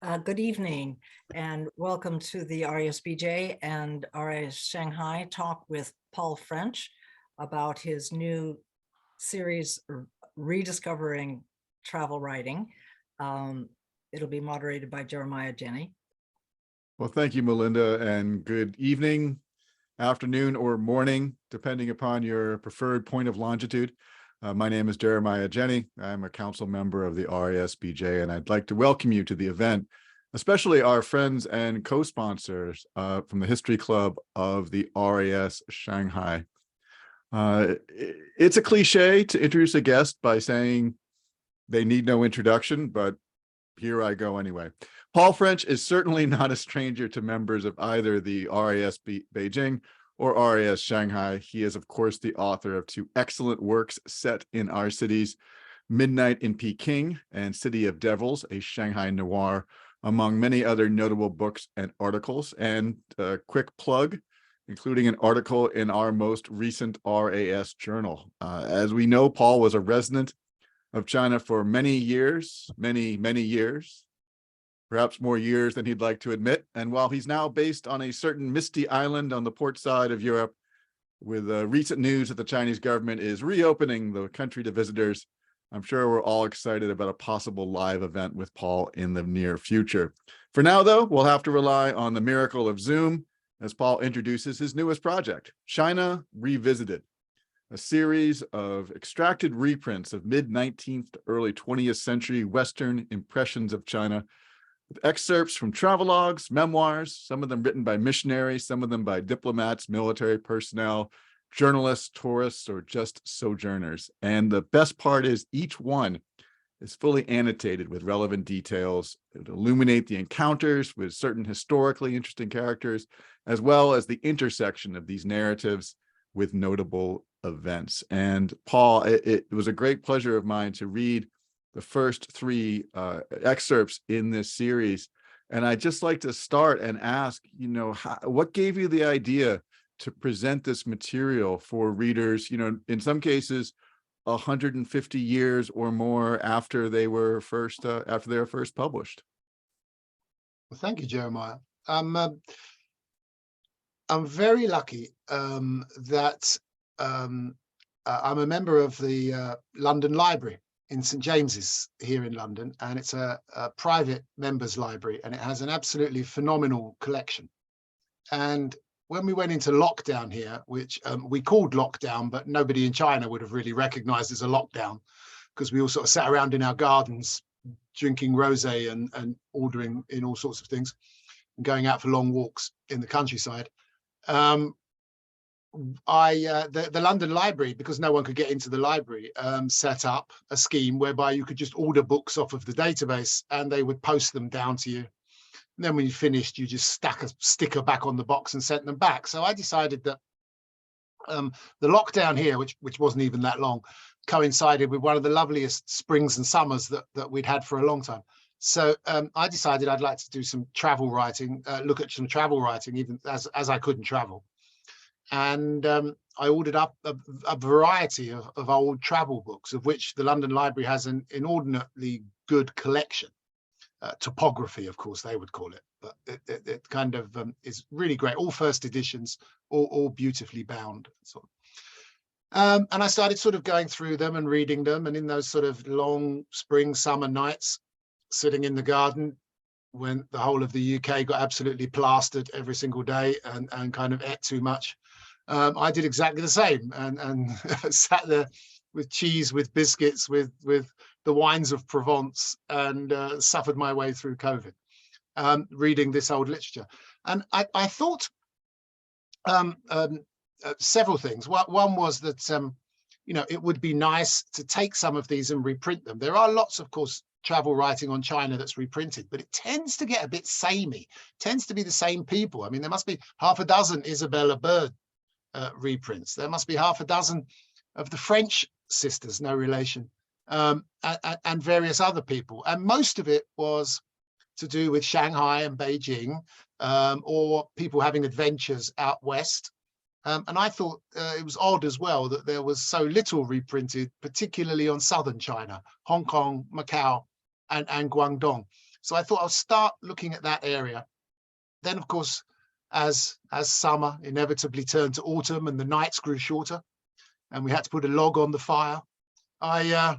Good evening and welcome to the RISBJ and RIS Shanghai talk with Paul French about his new series, Rediscovering Travel Writing. It'll be moderated by Jenne. Well, thank you, Melinda, and good evening, afternoon, or morning, depending upon your preferred point of longitude. My name is Jenne. I'm a council member of the RISBJ, and I'd like to welcome you to the event, especially our friends and co-sponsors from the History Club of the RIS Shanghai. It's a cliche to introduce a guest by saying they need no introduction, but here I go anyway. Paul French is certainly not a stranger to members of either the RIS Beijing or RIS Shanghai. He is, of course, the author of two excellent works set in our cities, Midnight in Peking and City of Devils, a Shanghai noir, among many other notable books and articles. And a quick plug, including an article in our most recent RAS journal. As we know, Paul was a resident of China for many years, many years, perhaps more years than he'd like to admit. And while he's now based on a certain misty island on the port side of Europe, with recent news that the Chinese government is reopening the country to visitors, I'm sure we're all excited about a possible live event with Paul in the near future. For now, though, we'll have to rely on the miracle of Zoom as Paul introduces his newest project, China Revisited, a series of extracted reprints of mid-19th to early 20th century Western impressions of China, with excerpts from travelogues, memoirs, some of them written by missionaries, some of them by diplomats, military personnel, journalists, tourists, or just sojourners. And the best part is each one is fully annotated with relevant details that illuminate the encounters with certain historically interesting characters, as well as the intersection of these narratives with notable events. And Paul, it was a great pleasure of mine to read the first three excerpts in this series. And I'd just like to start and ask, what gave you the idea to present this material for readers, in some cases, 150 years or more after they were first published? Well, thank you, Jeremiah. I'm very lucky that I'm a member of the London Library in St. James's here in London, and it's a private members library, and it has an absolutely phenomenal collection. And when we went into lockdown here, which we called lockdown, but nobody in China would have really recognized as a lockdown, because we all sort of sat around in our gardens drinking rosé and ordering in all sorts of things and going out for long walks in the countryside. The London Library, because no one could get into the library, set up a scheme whereby you could just order books off of the database and they would post them down to you. And then when you finished, you just stuck a sticker back on the box and sent them back. So I decided that the lockdown here, which wasn't even that long, coincided with one of the loveliest springs and summers that we'd had for a long time. So I decided I'd like to do some travel writing, look at some travel writing, even as I couldn't travel. And I ordered up a variety of old travel books, of which the London Library has an inordinately good collection. Topography, of course, they would call it, but it kind of is really great. All first editions, all beautifully bound. And I started sort of going through them and reading them. And in those sort of long spring, summer nights, sitting in the garden, when the whole of the UK got absolutely plastered every single day and kind of ate too much, I did exactly the same and sat there with cheese, with biscuits, with the wines of Provence, and suffered my way through COVID, reading this old literature. And I thought several things. One was that, it would be nice to take some of these and reprint them. There are lots, of course, travel writing on China that's reprinted, but it tends to get a bit samey, tends to be the same people. I mean, there must be half a dozen Isabella Bird reprints. There must be half a dozen of the French sisters, no relation, and various other people. And most of it was to do with Shanghai and Beijing, or people having adventures out west. And I thought it was odd as well that there was so little reprinted, particularly on southern China, Hong Kong, Macau, and Guangdong. So I thought I'll start looking at that area. Then, of course, as summer inevitably turned to autumn and the nights grew shorter and we had to put a log on the fire, I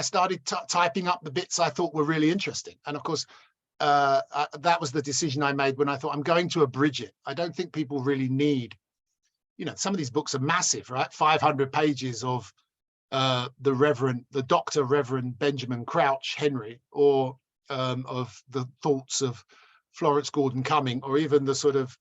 started typing up the bits I thought were really interesting. And of course, that was the decision I made when I thought I'm going to abridge it. I don't think people really need, some of these books are massive, right? 500 pages of the Dr. Reverend Benjamin Crouch Henry, or of the thoughts of Florence Gordon Cumming, or even the sort of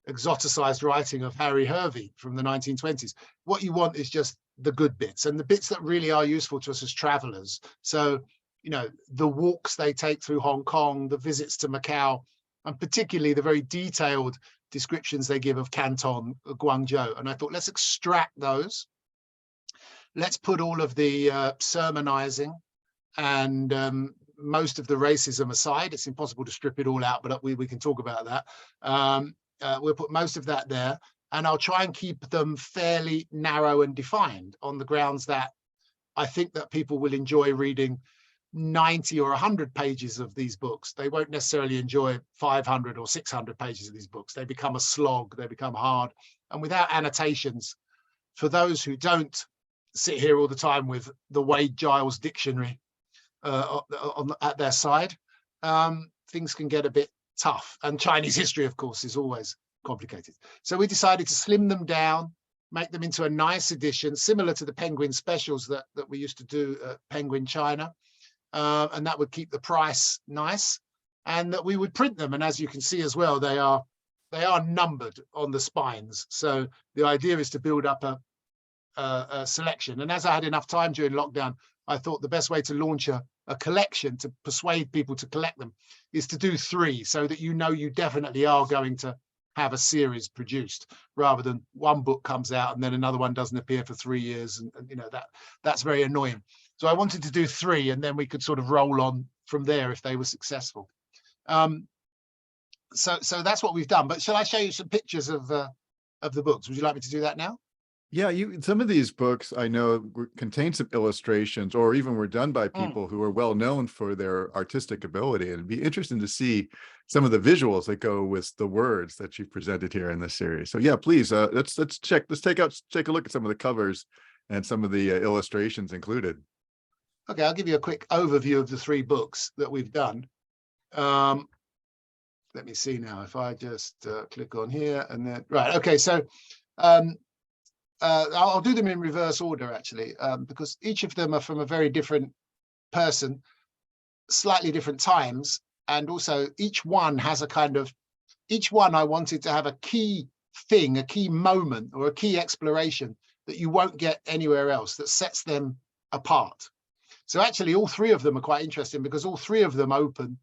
exoticized writing of Harvey from the 1920s. What you want is just the good bits and the bits that really are useful to us as travelers. So, the walks they take through Hong Kong, the visits to Macau, and particularly the very detailed descriptions they give of Canton, Guangzhou. And I thought, let's extract those. Let's put all of the sermonizing and most of the racism aside. It's impossible to strip it all out, but we can talk about that. We'll put most of that there, and I'll try and keep them fairly narrow and defined on the grounds that I think that people will enjoy reading 90 or 100 pages of these books. They won't necessarily enjoy 500 or 600 pages of these books. They become a slog, they become hard. And without annotations, for those who don't sit here all the time with the Wade Giles dictionary at their side, things can get a bit tough. And Chinese history, of course, is always complicated. So we decided to slim them down, make them into a nice edition, similar to the Penguin specials that we used to do at Penguin China. And that would keep the price nice, and that we would print them. And as you can see as well, they are numbered on the spines. So the idea is to build up a selection. And as I had enough time during lockdown, I thought the best way to launch a collection, to persuade people to collect them, is to do 3, so that you definitely are going to have a series produced, rather than one book comes out and then another one doesn't appear for 3 years, and that's very annoying. So I wanted to do 3, and then we could sort of roll on from there if they were successful. So that's what we've done. But shall I show you some pictures of the books? Would you like me to do that now? Yeah, some of these books I know contain some illustrations, or even were done by people who are well known for their artistic ability. And it'd be interesting to see some of the visuals that go with the words that you've presented here in this series. So yeah, please, let's take a look at some of the covers and some of the illustrations included. Okay, I'll give you a quick overview of the 3 books that we've done. Let me see now, if I just click on here and then, right, okay, so I'll do them in reverse order, actually, because each of them are from a very different person, slightly different times, and also each one has each one I wanted to have a key thing, a key moment, or a key exploration that you won't get anywhere else, that sets them apart. So actually, all 3 of them are quite interesting, because all 3 of them open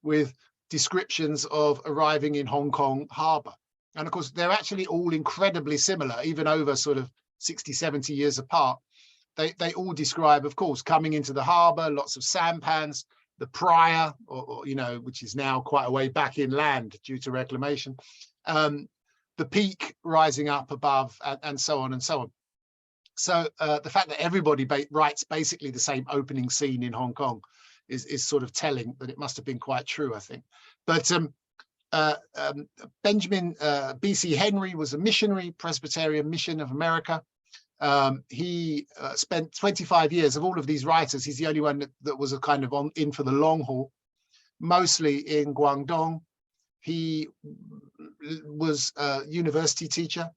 with descriptions of arriving in Hong Kong harbour. And of course, they're actually all incredibly similar, even over sort of 60, 70 years apart. They all describe, of course, coming into the harbour, lots of sampans, the prior, or which is now quite a way back inland due to reclamation, the peak rising up above, and so on and so on. So the fact that everybody writes basically the same opening scene in Hong Kong is sort of telling that it must have been quite true, I think. But Benjamin B.C. Henry was a missionary, Presbyterian Mission of America. He spent 25 years of all of these writers. He's the only one that was a kind of in for the long haul, mostly in Guangdong. He was a university teacher.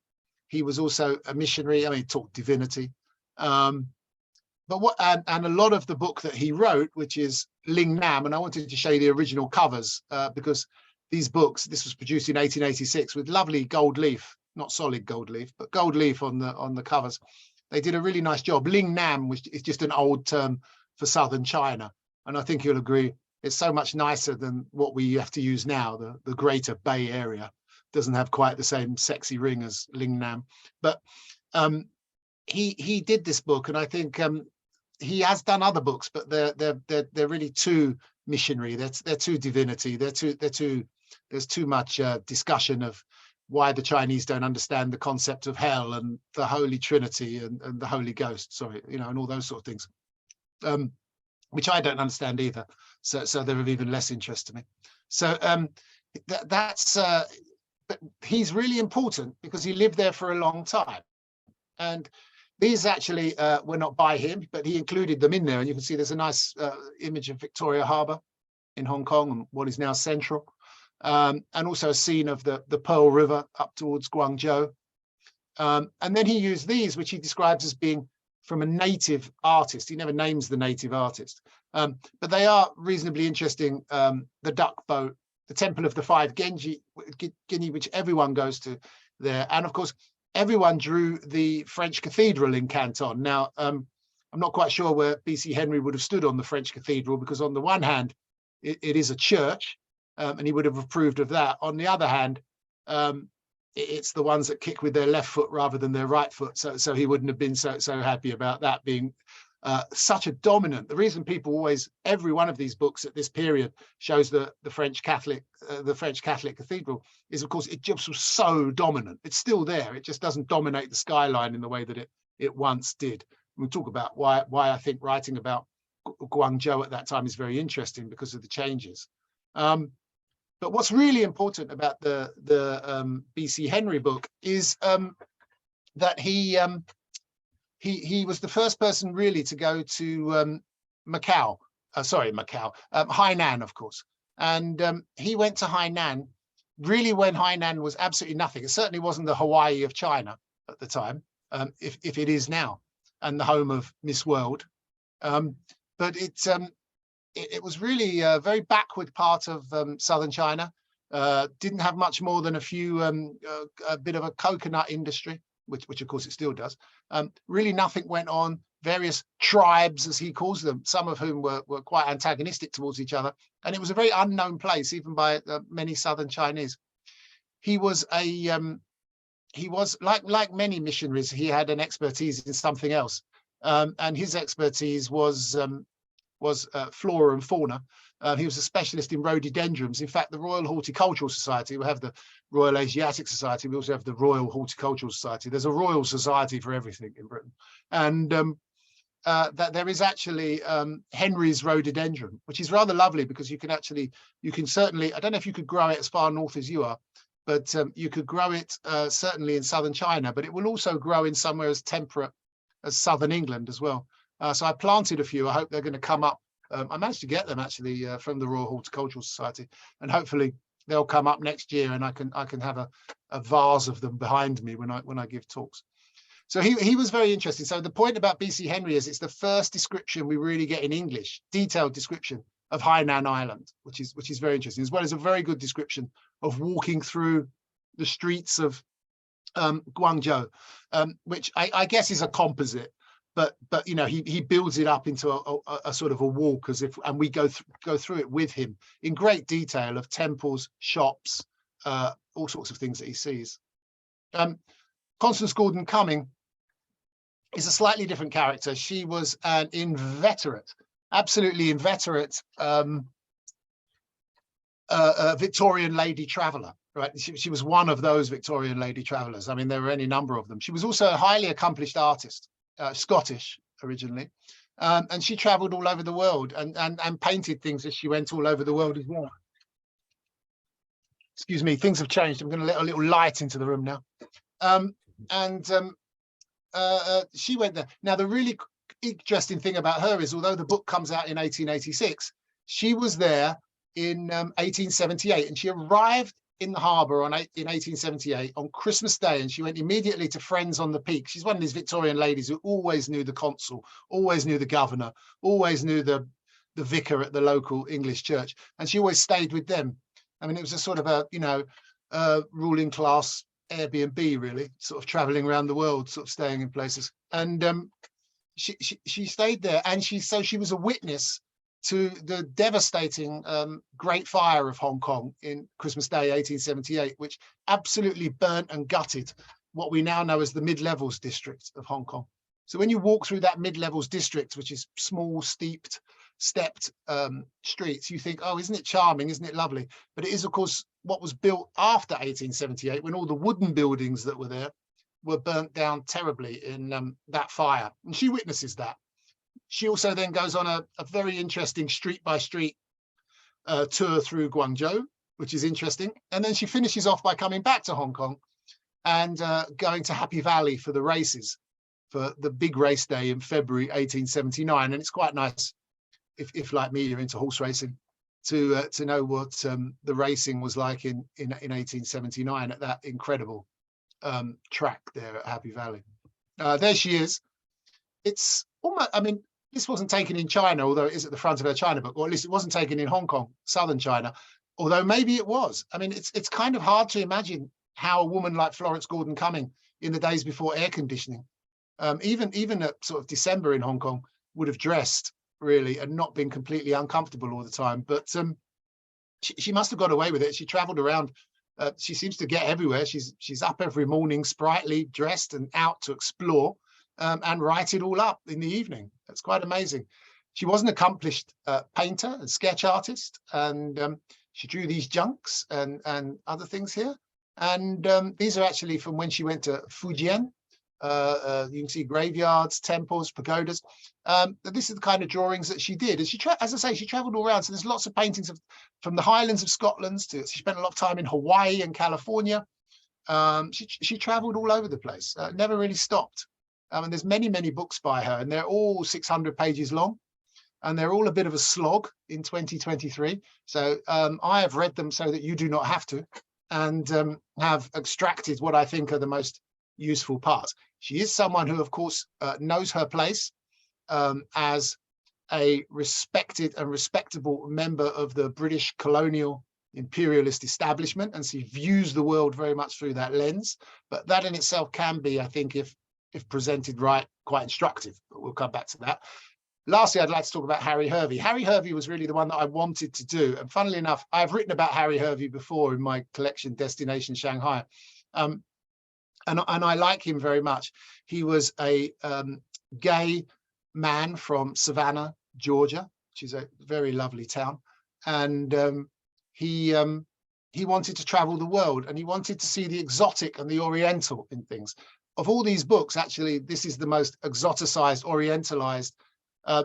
He was also a missionary. I mean, he taught divinity. But a lot of the book that he wrote, which is Ling Nam, and I wanted to show you the original covers because these books, this was produced in 1886 with lovely gold leaf, not solid gold leaf, but gold leaf on the covers. They did a really nice job. Ling Nam, which is just an old term for southern China, and I think you'll agree it's so much nicer than what we have to use now. The Greater Bay Area doesn't have quite the same sexy ring as Ling Nam, but he did this book, and I think he has done other books, but they're really too missionary. They're too divinity. There's too much discussion of why the Chinese don't understand the concept of hell and the Holy Trinity and the Holy Ghost, and all those sort of things, which I don't understand either. So they're of even less interest to me. So but he's really important because he lived there for a long time. And these actually were not by him, but he included them in there. And you can see there's a nice image of Victoria Harbour in Hong Kong and what is now Central. And also a scene of the Pearl River up towards Guangzhou. And then he used these, which he describes as being from a native artist. He never names the native artist, but they are reasonably interesting. The duck boat, the Temple of the Five Guinea, which everyone goes to there. And of course, everyone drew the French cathedral in Canton. Now, I'm not quite sure where B.C. Henry would have stood on the French cathedral, because on the one hand, it is a church, and he would have approved of that. On the other hand, it's the ones that kick with their left foot rather than their right foot. So he wouldn't have been so happy about that being such a dominant. The reason people always, every one of these books at this period shows the French Catholic cathedral is, of course, it just was so dominant. It's still there. It just doesn't dominate the skyline in the way that it once did. We'll talk about why I think writing about Guangzhou at that time is very interesting, because of the changes. But what's really important about the B.C. Henry book is that he was the first person really to go to Hainan, of course. And he went to Hainan really when Hainan was absolutely nothing. It certainly wasn't the Hawaii of China at the time, if it is now, and the home of Miss World. But it was really a very backward part of southern China. Didn't have much more than a bit of a coconut industry, which of course it still does. Really nothing went on. Various tribes, as he calls them, some of whom were quite antagonistic towards each other. And it was a very unknown place, even by many southern Chinese. He was like many missionaries, he had an expertise in something else. And his expertise was flora and fauna. He was a specialist in rhododendrons. In fact, the Royal Horticultural Society, we have the Royal Asiatic Society, we also have the Royal Horticultural Society. There's a Royal Society for everything in Britain. And that there is actually Henry's rhododendron, which is rather lovely, because you can certainly, I don't know if you could grow it as far north as you are, but you could grow it certainly in southern China, but it will also grow in somewhere as temperate as southern England as well. So I planted a few. I hope they're going to come up. I managed to get them actually from the Royal Horticultural Society, and hopefully they'll come up next year, and I can have a vase of them behind me when I give talks. So he was very interesting. So the point about B.C. Henry is it's the first description we really get in English, detailed description of Hainan Island, which is very interesting, as well as a very good description of walking through the streets of Guangzhou, which I guess is a composite. But you know, he builds it up into a sort of a walk, as if, and we go through it with him in great detail, of temples, shops, all sorts of things that he sees. Constance Gordon Cumming is a slightly different character. She was an inveterate, absolutely inveterate Victorian lady traveller. Right, she was one of those Victorian lady travellers. I mean, there were any number of them. She was also a highly accomplished artist. Scottish originally, and she travelled all over the world and painted things as she went all over the world as well. Excuse me, things have changed. I'm going to let a little light into the room now. She went there. Now, the really interesting thing about her is, although the book comes out in 1886, she was there in 1878, and she arrived in the harbour in 1878 on Christmas Day, and she went immediately to Friends on the Peak. She's one of these Victorian ladies who always knew the consul, always knew the governor, always knew the vicar at the local English church, and she always stayed with them. I mean, it was a sort of a ruling class Airbnb, really, sort of travelling around the world, sort of staying in places. And she stayed there, and she was a witness to the devastating Great Fire of Hong Kong in Christmas Day 1878, which absolutely burnt and gutted what we now know as the Mid-Levels district of Hong Kong. So when you walk through that Mid-Levels district, which is small, stepped streets, you think, oh, isn't it charming? Isn't it lovely? But it is, of course, what was built after 1878, when all the wooden buildings that were there were burnt down terribly in that fire. And she witnesses that. She also then goes on a very interesting street by street tour through Guangzhou, which is interesting. And then she finishes off by coming back to Hong Kong and going to Happy Valley for the races, for the big race day in February 1879. And it's quite nice, if like me, you're into horse racing, to know what the racing was like in 1879 at that incredible track there at Happy Valley. There she is. It's almost, I mean, this wasn't taken in China, although it is at the front of her China book, or at least it wasn't taken in Hong Kong, southern China, although maybe it was. I mean, it's kind of hard to imagine how a woman like Florence Gordon coming in the days before air conditioning, even at sort of December in Hong Kong, would have dressed really and not been completely uncomfortable all the time. But she must have got away with it. She traveled around. She seems to get everywhere. She's up every morning, sprightly dressed and out to explore and write it all up in the evening. That's quite amazing. She was an accomplished painter and sketch artist, and she drew these junks and other things here. And these are actually from when she went to Fujian. You can see graveyards, temples, pagodas. This is the kind of drawings that she did. And she, as I say, she traveled all around. So there's lots of paintings from the Highlands of Scotland to, she spent a lot of time in Hawaii and California. She traveled all over the place, never really stopped. And there's many, many books by her, and they're all 600 pages long. And they're all a bit of a slog in 2023. So I have read them so that you do not have to, and have extracted what I think are the most useful parts. She is someone who, of course, knows her place as a respected and respectable member of the British colonial imperialist establishment, and she views the world very much through that lens. But that in itself can be, I think, if presented right, quite instructive. But we'll come back to that. Lastly, I'd like to talk about Harry Hervey. Harry Hervey was really the one that I wanted to do. And funnily enough, I've written about Harry Hervey before in my collection, Destination Shanghai. And I like him very much. He was a gay man from Savannah, Georgia, which is a very lovely town. And he wanted to travel the world, and he wanted to see the exotic and the oriental in things. Of all these books, actually, this is the most exoticized, orientalized,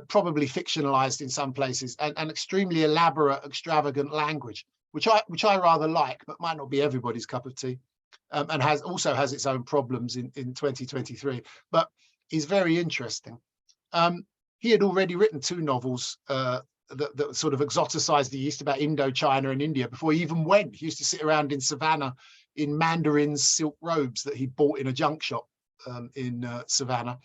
probably fictionalized in some places, and extremely elaborate, extravagant language, which I rather like, but might not be everybody's cup of tea, and also has its own problems in 2023. But he's very interesting. He had already written 2 novels that sort of exoticized the East, about Indochina and India, before he even went. He used to sit around in Savannah in mandarins' silk robes that he bought in a junk shop in Savannah,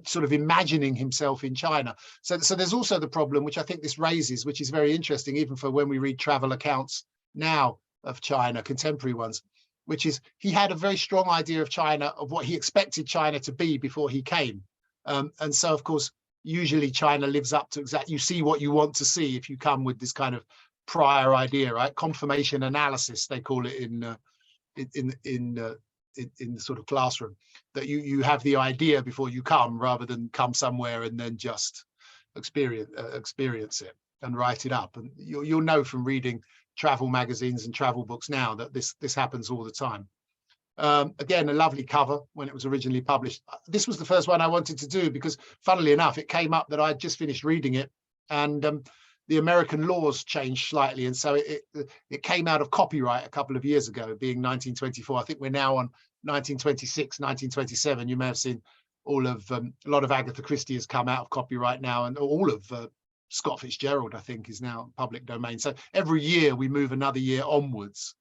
sort of imagining himself in China. So there's also the problem, which I think this raises, which is very interesting, even for when we read travel accounts now of China, contemporary ones, which is he had a very strong idea of China, of what he expected China to be before he came. And so, of course, usually China lives up to you see what you want to see if you come with this kind of prior idea, right? Confirmation analysis, they call it in the sort of classroom, that you have the idea before you come, rather than come somewhere and then just experience it and write it up. And you'll know from reading travel magazines and travel books now that this happens all the time. Again, a lovely cover when it was originally published. This was the first one I wanted to do because, funnily enough, it came up that I'd just finished reading it, and the American laws changed slightly, and so it came out of copyright a couple of years ago, being 1924. I think we're now on 1926, 1927. You may have seen a lot of Agatha Christie has come out of copyright now, and all of Scott Fitzgerald, I think, is now public domain. So every year we move another year onwards.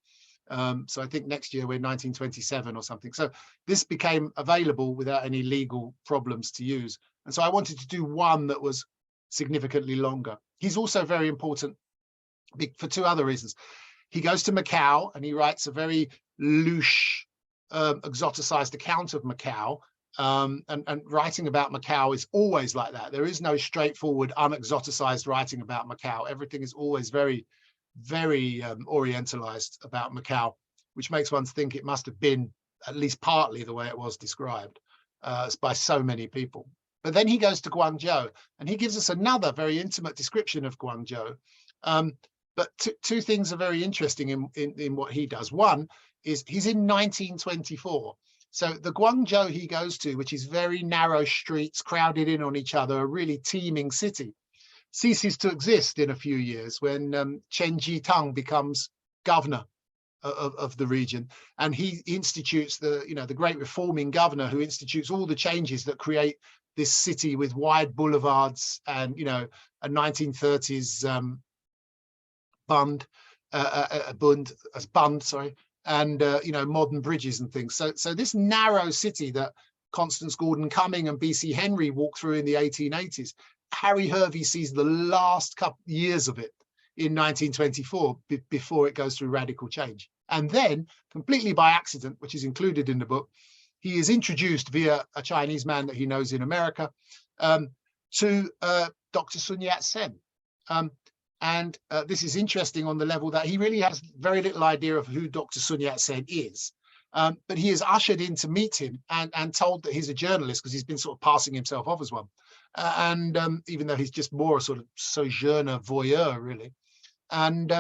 So I think next year we're 1927 or something. So this became available without any legal problems to use. And so I wanted to do one that was significantly longer. He's also very important for 2 other reasons. He goes to Macau and he writes a very louche, exoticized account of Macau. And writing about Macau is always like that. There is no straightforward, unexoticized writing about Macau. Everything is always very, very orientalized about Macau, which makes one think it must have been at least partly the way it was described by so many people. But then he goes to Guangzhou and he gives us another very intimate description of Guangzhou. But 2 things are very interesting in what he does. One is he's in 1924. So the Guangzhou he goes to, which is very narrow streets, crowded in on each other, a really teeming city. ceases to exist in a few years when Chen Jitang becomes governor of the region, and he institutes the great reforming governor who institutes all the changes that create this city with wide boulevards and a 1930s bund, sorry, and modern bridges and things. So this narrow city that Constance Gordon Cumming and B.C. Henry walked through in the 1880s, Harry Hervey sees the last couple years of it in 1924 before it goes through radical change. And then, completely by accident, which is included in the book, he is introduced via a Chinese man that he knows in America to Dr. Sun Yat-sen. And this is interesting on the level that he really has very little idea of who Dr. Sun Yat-sen is. But he is ushered in to meet him and told that he's a journalist because he's been sort of passing himself off as one. Even though he's just more a sort of sojourner voyeur, really. And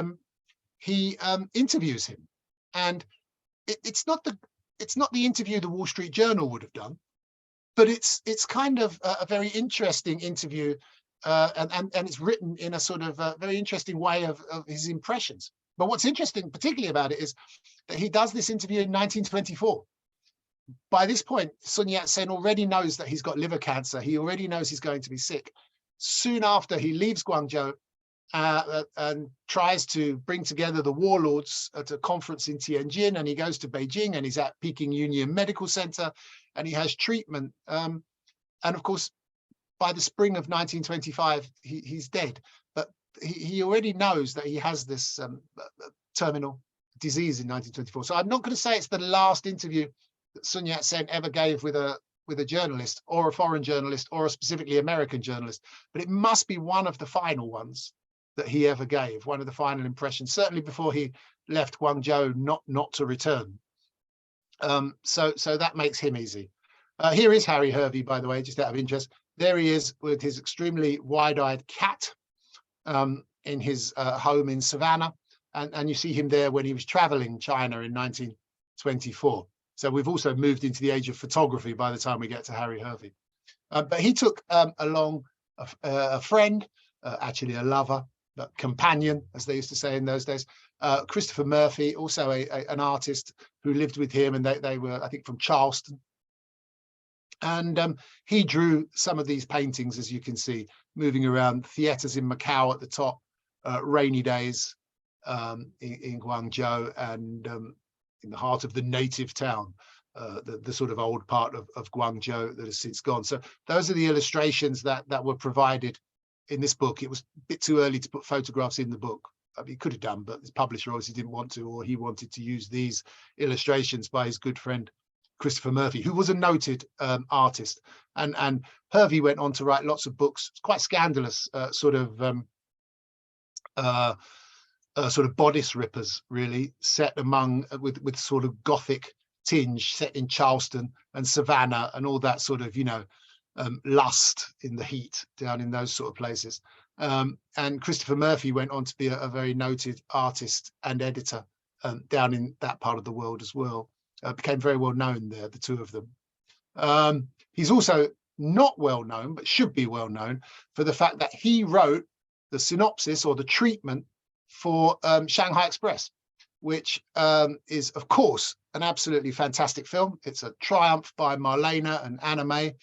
he interviews him. And it's not the interview the Wall Street Journal would have done, but it's kind of a very interesting interview, and it's written in a sort of very interesting way of his impressions. But what's interesting particularly about it is that he does this interview in 1924. By this point, Sun Yat-sen already knows that he's got liver cancer. He already knows he's going to be sick. Soon after, he leaves Guangzhou and tries to bring together the warlords at a conference in Tianjin, and he goes to Beijing, and he's at Peking Union Medical Center, and he has treatment. And of course, by the spring of 1925, he's dead. But he already knows that he has this terminal disease in 1924. So I'm not going to say it's the last interview that Sun Yat-sen ever gave with a journalist, or a foreign journalist, or a specifically American journalist, but it must be one of the final ones that he ever gave, one of the final impressions, certainly before he left Guangzhou not to return. So that makes him easy. Here is Harry Hervey, by the way, just out of interest. There he is with his extremely wide-eyed cat in his home in Savannah. And you see him there when he was traveling China in 1924. So we've also moved into the age of photography by the time we get to Harry Hervey. But he took along a friend, actually a lover, a companion, as they used to say in those days, Christopher Murphy, also an artist who lived with him, and they were, I think, from Charleston. And he drew some of these paintings, as you can see, moving around theaters in Macau at the top, rainy days in Guangzhou, and in the heart of the native town, the sort of old part of Guangzhou that has since gone. So those are the illustrations that were provided in this book. It was a bit too early to put photographs in the book. I mean, he could have done, but his publisher obviously didn't want to, or he wanted to use these illustrations by his good friend Christopher Murphy, who was a noted artist. And Hervey went on to write lots of books, quite scandalous, sort of bodice rippers, really, set among with sort of Gothic tinge, set in Charleston and Savannah and all that sort of, lust in the heat down in those sort of places. And Christopher Murphy went on to be a very noted artist and editor down in that part of the world as well. Became very well known there, the two of them. He's also not well known, but should be well known for the fact that he wrote the synopsis or the treatment for Shanghai Express, which is, of course, an absolutely fantastic film. It's a triumph by Marlena and Anna May.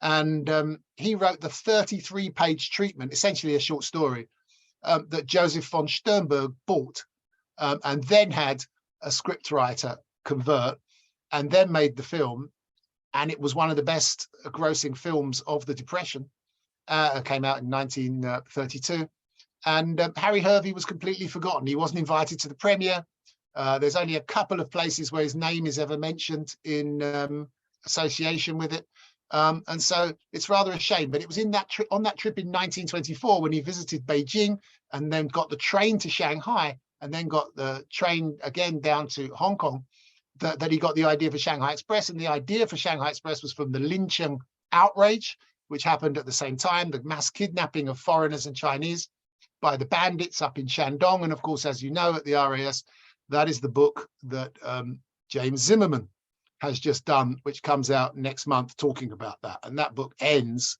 And he wrote the 33-page treatment, essentially a short story, that Joseph von Sternberg bought and then had a scriptwriter convert and then made the film. And it was one of the best grossing films of the Depression. It came out in 1932. And Harry Hervey was completely forgotten. He wasn't invited to the premiere. There's only a couple of places where his name is ever mentioned in association with it. And so it's rather a shame. But it was in that on that trip in 1924 when he visited Beijing and then got the train to Shanghai and then got the train again down to Hong Kong that he got the idea for Shanghai Express. And the idea for Shanghai Express was from the Lincheng outrage, which happened at the same time, the mass kidnapping of foreigners and Chinese by the bandits up in Shandong. And of course, as you know, at the RAS, that is the book that James Zimmerman has just done, which comes out next month talking about that. And that book ends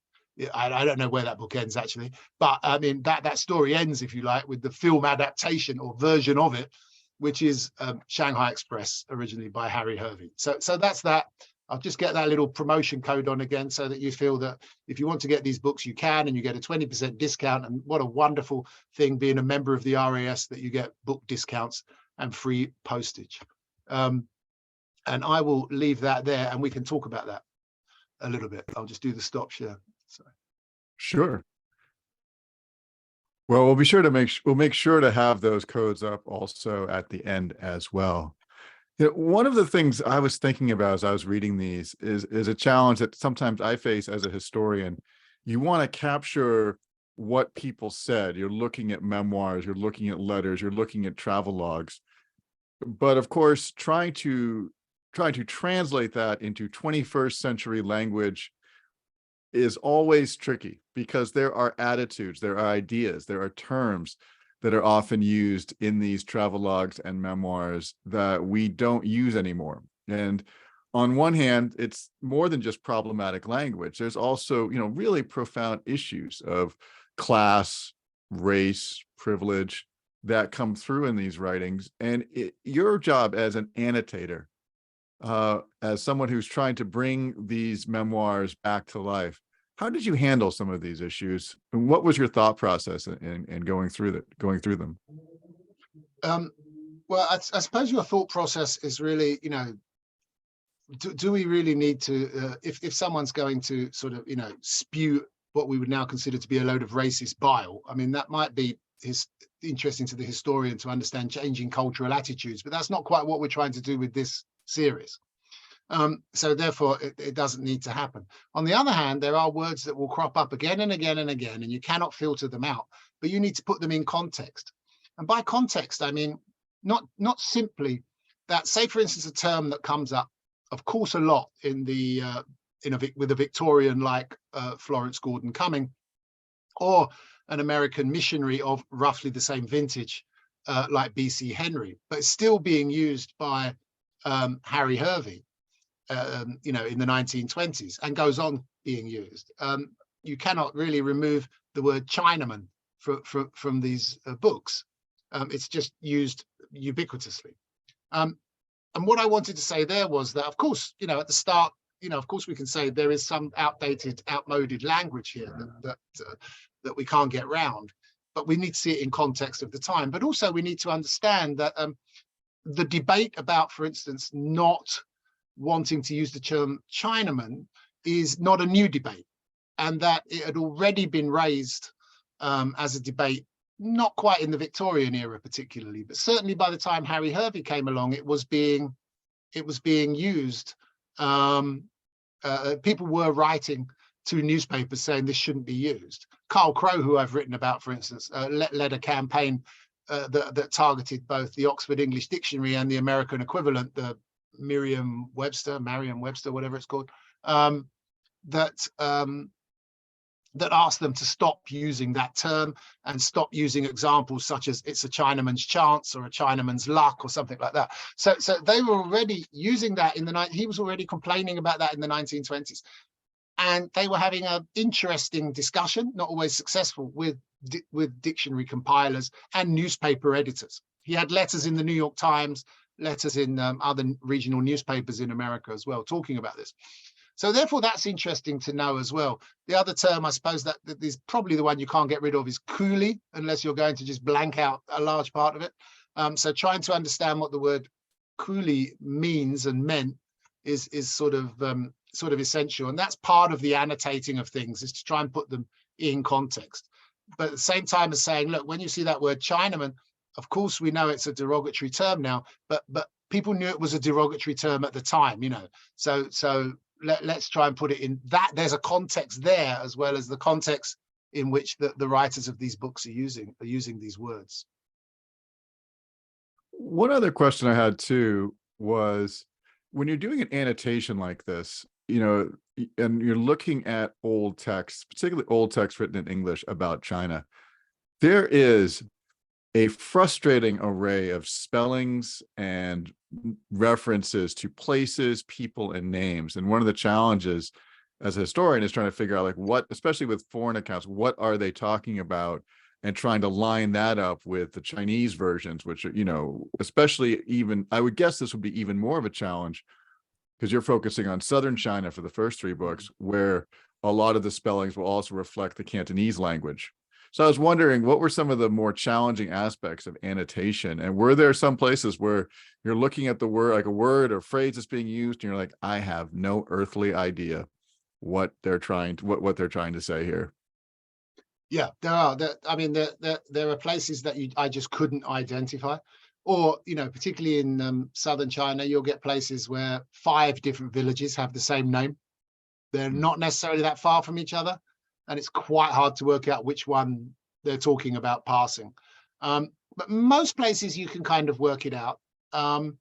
I don't know where that book ends actually, but I mean that story ends, if you like, with the film adaptation or version of it, which is Shanghai Express, originally by Harry Harvey. So that's that. I'll just get that little promotion code on again so that you feel that if you want to get these books, you can, and you get a 20% discount. And what a wonderful thing being a member of the RAS that you get book discounts and free postage. And I will leave that there and we can talk about that a little bit. I'll just do the stop share. Sorry. Sure. Well, we'll be sure to make sure to have those codes up also at the end as well. You know, one of the things I was thinking about as I was reading these is a challenge that sometimes I face as a historian. You want to capture what people said. You're looking at memoirs, you're looking at letters, you're looking at travel logs. But of course, trying to translate that into 21st century language is always tricky because there are attitudes, there are ideas, there are terms that are often used in these travelogues and memoirs that we don't use anymore. And on one hand, it's more than just problematic language. There's also, really profound issues of class, race, privilege that come through in these writings. And your job as an annotator, as someone who's trying to bring these memoirs back to life, how did you handle some of these issues? And what was your thought process in going through them? Well, I suppose your thought process is really, do we really need to, if someone's going to sort of, spew what we would now consider to be a load of racist bile, I mean, that might be interesting to the historian to understand changing cultural attitudes, but that's not quite what we're trying to do with this series. So therefore, it doesn't need to happen. On the other hand, there are words that will crop up again and again and again, and you cannot filter them out, but you need to put them in context. And by context, I mean, not simply that, say, for instance, a term that comes up, of course, a lot in the with a Victorian like Florence Gordon coming, or an American missionary of roughly the same vintage like B.C. Henry, but it's still being used by Harry Harvey. In the 1920s, and goes on being used. You cannot really remove the word Chinaman from these books. It's just used ubiquitously. And what I wanted to say there was that, of course, at the start, of course, we can say there is some outmoded language here that we can't get round, but we need to see it in context of the time. But also we need to understand that the debate about, for instance, not wanting to use the term Chinaman is not a new debate, and that it had already been raised as a debate, not quite in the Victorian era particularly, but certainly by the time Harry Harvey came along, it was being used. People were writing to newspapers saying this shouldn't be used. Carl Crowe, who I've written about, for instance, led a campaign that targeted both the Oxford English Dictionary and the American equivalent, the Merriam-Webster, whatever it's called, that asked them to stop using that term and stop using examples such as it's a Chinaman's chance or a Chinaman's luck or something like that. So they were already using that in the night. He was already complaining about that in the 1920s. And they were having an interesting discussion, not always successful, with dictionary compilers and newspaper editors. He had letters in the New York Times, letters in other regional newspapers in America as well, talking about this. So therefore, that's interesting to know as well. The other term, I suppose, that is probably the one you can't get rid of is coolie, unless you're going to just blank out a large part of it. So trying to understand what the word coolie means and meant is sort of essential. And that's part of the annotating of things, is to try and put them in context. But at the same time as saying, look, when you see that word Chinaman, of course, we know it's a derogatory term now, but people knew it was a derogatory term at the time, So let's try and put it in that. There's a context there, as well as the context in which the writers of these books are using these words. One other question I had too was, when you're doing an annotation like this, and you're looking at old texts, particularly old texts written in English about China, there is a frustrating array of spellings and references to places, people, and names. And one of the challenges as a historian is trying to figure out like what, especially with foreign accounts, what are they talking about, and trying to line that up with the Chinese versions, which are, you know, especially even, I would guess this would be even more of a challenge because you're focusing on southern China for the first three books, where a lot of the spellings will also reflect the Cantonese language. So I was wondering, what were some of the more challenging aspects of annotation? And were there some places where you're looking at the word, like a word or phrase that's being used, and you're like, I have no earthly idea what they're trying to, what they're trying to say here? Yeah, there are. I mean, there are places that I just couldn't identify. Or, you know, particularly in southern China, you'll get places where 5 different villages have the same name. They're not necessarily that far from each other, and it's quite hard to work out which one they're talking about passing. But most places you can kind of work it out. You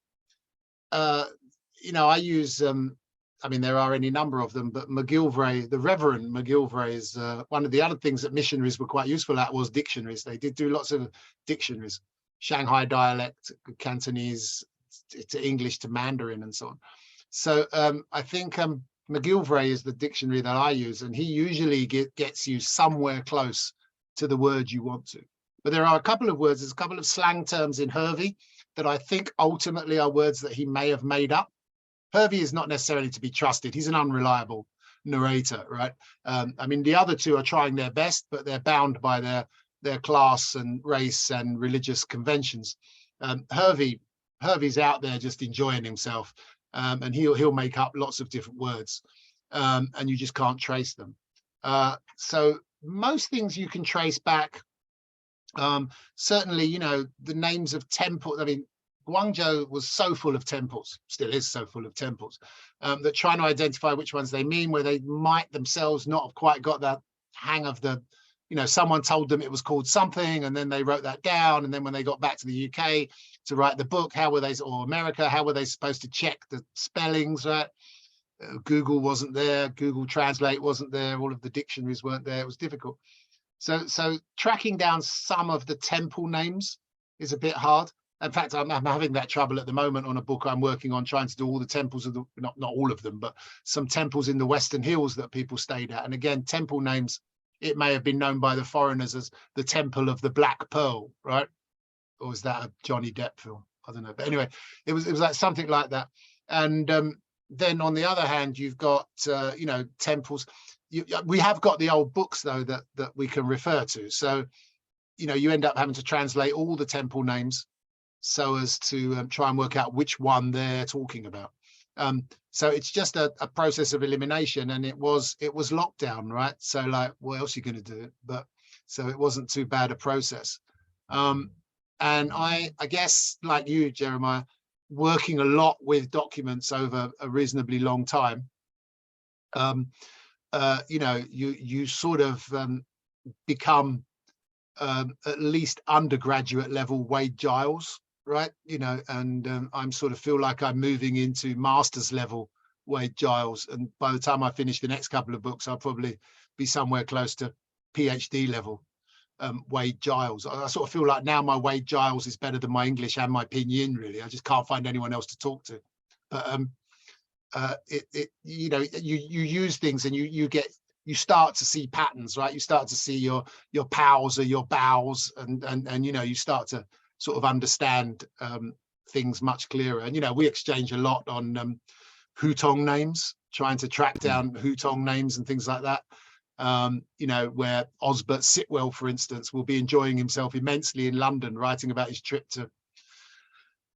know, I use, I mean, there are any number of them, but McGilvray, the Reverend McGilvray, is one of the other things that missionaries were quite useful at was dictionaries. They did do lots of dictionaries, Shanghai dialect, Cantonese to English to Mandarin and so on. So I think McGilvray is the dictionary that I use, and he usually gets you somewhere close to the word you want to. But there are a couple of words, there's a couple of slang terms in Harvey that I think ultimately are words that he may have made up. Harvey is not necessarily to be trusted. He's an unreliable narrator, right? I mean, the other two are trying their best, but they're bound by their class and race and religious conventions. Harvey's out there just enjoying himself, and he'll make up lots of different words, and you just can't trace them. So most things you can trace back. Certainly, you know, the names of temples. I mean, Guangzhou was so full of temples, still is so full of temples, that trying to identify which ones they mean, where they might themselves not have quite got that hang of the, you know, someone told them it was called something, and then they wrote that down, and then when they got back to the UK to write the book, how were they, or America, how were they supposed to check the spellings, right? Google wasn't there, Google Translate wasn't there, all of the dictionaries weren't there, it was difficult. So tracking down some of the temple names is a bit hard. In fact, I'm having that trouble at the moment on a book I'm working on, trying to do all the temples of the, not all of them, but some temples in the Western Hills that people stayed at. And again, temple names, it may have been known by the foreigners as the Temple of the Black Pearl, right? Or was that a Johnny Depp film? I don't know. But anyway, it was like something like that. And then on the other hand, you've got, you know, temples. We have got the old books, though, that we can refer to. So, you know, you end up having to translate all the temple names so as to try and work out which one they're talking about. So it's just a process of elimination, and it was lockdown, right? So like, what else are you going to do? But so it wasn't too bad a process. And I guess, like you, Jeremiah, working a lot with documents over a reasonably long time, you know, you sort of become at least undergraduate level Wade Giles, right? You know, and I'm sort of feel like I'm moving into master's level Wade Giles, and by the time I finish the next couple of books, I'll probably be somewhere close to PhD level Wade Giles. I sort of feel like now my Wade Giles is better than my English and my Pinyin, really. I just can't find anyone else to talk to. But you know, you use things and you start to see patterns, right? You start to see your pals or your bows, and you know, you start to sort of understand things much clearer. And you know, we exchange a lot on Hutong names, trying to track down Hutong names and things like that. You know, where Osbert Sitwell, for instance, will be enjoying himself immensely in London, writing about his trip to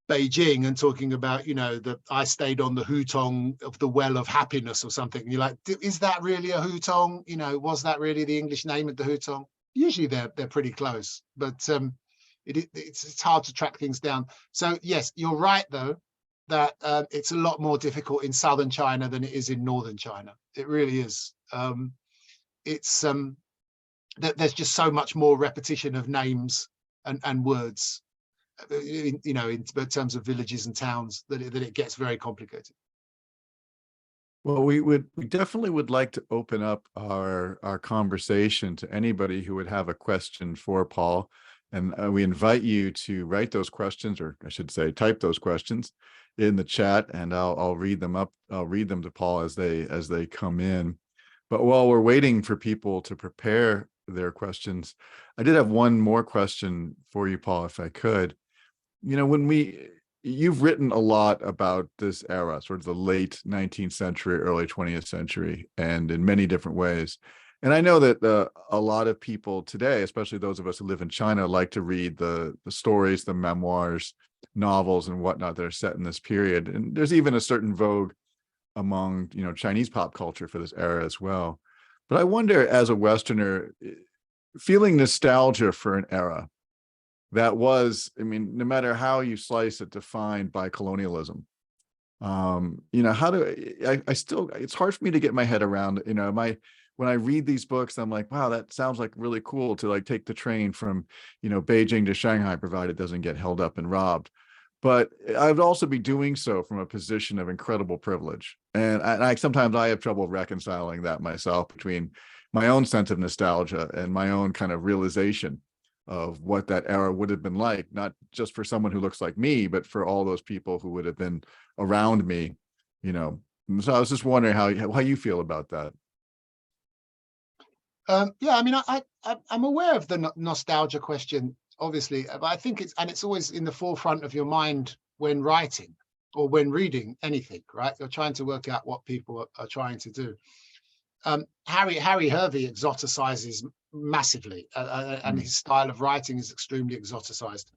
Beijing and talking about, you know, that I stayed on the Hutong of the Well of Happiness or something. And you're like, is that really a Hutong? You know, was that really the English name of the Hutong? Usually they're pretty close, but it's hard to track things down. So yes, you're right though, that it's a lot more difficult in southern China than it is in northern China. It really is. It's there's just so much more repetition of names and words, you know, in terms of villages and towns, that it gets very complicated. Well, we definitely would like to open up our conversation to anybody who would have a question for Paul, and we invite you to write those questions, or I should say, type those questions in the chat, and I'll read them up. I'll read them to Paul as they come in. But while we're waiting for people to prepare their questions, I did have one more question for you, Paul, if I could. You know, you've written a lot about this era, sort of the late 19th century, early 20th century, and in many different ways. And I know that a lot of people today, especially those of us who live in China, like to read the stories, the memoirs, novels, and whatnot that are set in this period. And there's even a certain vogue among, you know, Chinese pop culture for this era as well. But I wonder, as a Westerner, feeling nostalgia for an era that was, I mean, no matter how you slice it, defined by colonialism. You know, how do I still, it's hard for me to get my head around, you know, when I read these books, I'm like, wow, that sounds like really cool to like take the train from, you know, Beijing to Shanghai, provided it doesn't get held up and robbed. But I would also be doing so from a position of incredible privilege. And I sometimes I have trouble reconciling that myself, between my own sense of nostalgia and my own kind of realization of what that era would have been like, not just for someone who looks like me, but for all those people who would have been around me, you know. So I was just wondering how you feel about that. Yeah, I mean, I'm aware of the nostalgia question, obviously, but I think it's always in the forefront of your mind when writing or when reading anything, right? You're trying to work out what people are trying to do. Harvey Harvey exoticizes massively, and his style of writing is extremely exoticized,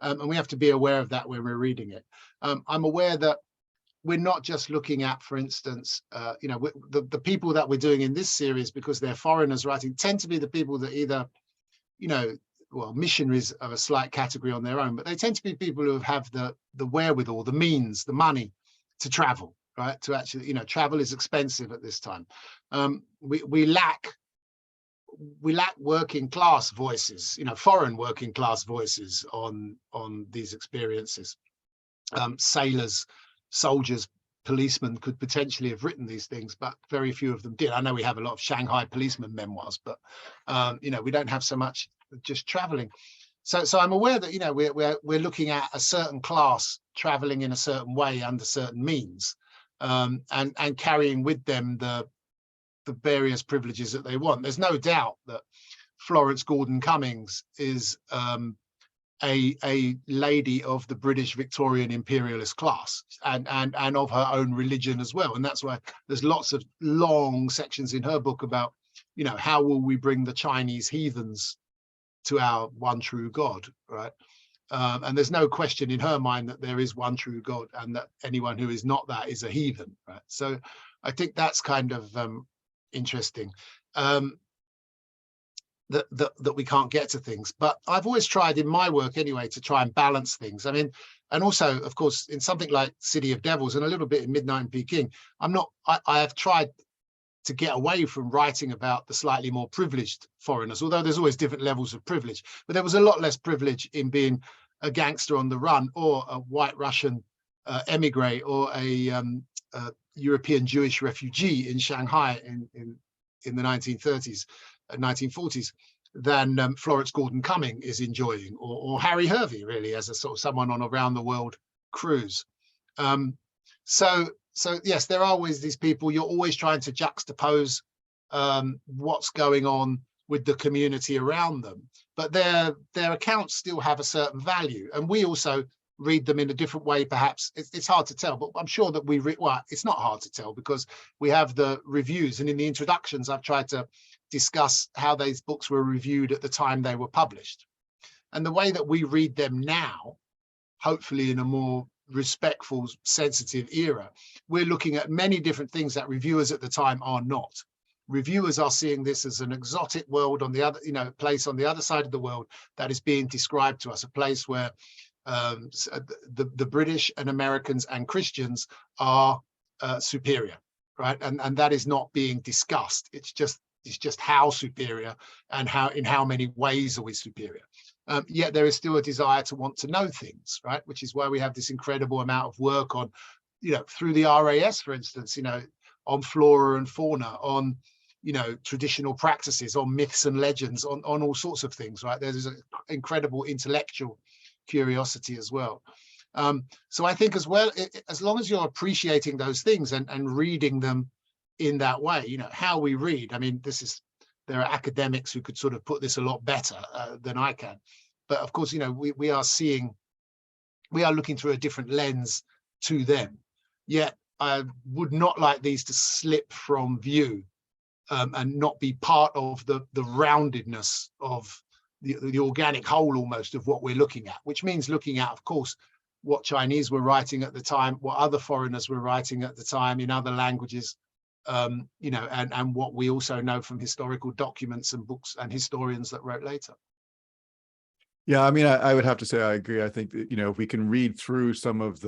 and we have to be aware of that when we're reading it. I'm aware that we're not just looking at, for instance, you know, the people that we're doing in this series, because they're foreigners writing, tend to be the people that either, you know, well, missionaries are a slight category on their own, but they tend to be people who have the wherewithal, the means, the money to travel, right? To actually, you know, travel is expensive at this time. We lack working class voices, you know, foreign working class voices on these experiences. Sailors, soldiers, policemen could potentially have written these things, but very few of them did. I know we have a lot of Shanghai policeman memoirs, but you know, we don't have so much just traveling. So I'm aware that, you know, we're looking at a certain class traveling in a certain way under certain means, and carrying with them the various privileges that they want. There's no doubt that Florence Gordon Cummings is a lady of the British Victorian imperialist class, and of her own religion as well. And that's why there's lots of long sections in her book about, you know, how will we bring the Chinese heathens to our one true God, right? And there's no question in her mind that there is one true God, and that anyone who is not that is a heathen, right? So I think that's kind of interesting. That we can't get to things, but I've always tried in my work anyway to try and balance things. I mean, and also, of course, in something like City of Devils and a little bit in Midnight in Peking, I have tried to get away from writing about the slightly more privileged foreigners, although there's always different levels of privilege. But there was a lot less privilege in being a gangster on the run, or a white Russian emigre, or a European Jewish refugee in Shanghai in the 1930s. 1940s, than Florence Gordon Cumming is enjoying, or Harry Harvey, really, as a sort of someone on a round the world cruise. So yes, there are always these people. You're always trying to juxtapose what's going on with the community around them, but their accounts still have a certain value, and we also read them in a different way. Perhaps it's hard to tell, but I'm sure that well, it's not hard to tell, because we have the reviews, and in the introductions I've tried to discuss how these books were reviewed at the time they were published, and the way that we read them now, hopefully in a more respectful, sensitive era. We're looking at many different things that reviewers at the time are not. Reviewers are seeing this as an exotic world on the other, you know, place on the other side of the world that is being described to us, a place where the British and Americans and Christians are superior, right? And that is not being discussed. It's just how superior, and in how many ways are we superior. Yet there is still a desire to want to know things, right? Which is why we have this incredible amount of work on, you know, through the RAS, for instance, you know, on flora and fauna, on, you know, traditional practices, on myths and legends, on all sorts of things, right? There's an incredible intellectual curiosity as well. So I think as well, as long as you're appreciating those things and reading them in that way. You know, how we read. I mean, there are academics who could sort of put this a lot better than I can. But of course, you know, we are looking through a different lens to them. Yet I would not like these to slip from view and not be part of the roundedness of the organic whole almost of what we're looking at, which means looking at, of course, what Chinese were writing at the time, what other foreigners were writing at the time in other languages, you know, and what we also know from historical documents and books and historians that wrote later. Yeah, I mean, I would have to say I agree. I think that, you know, if we can read through some of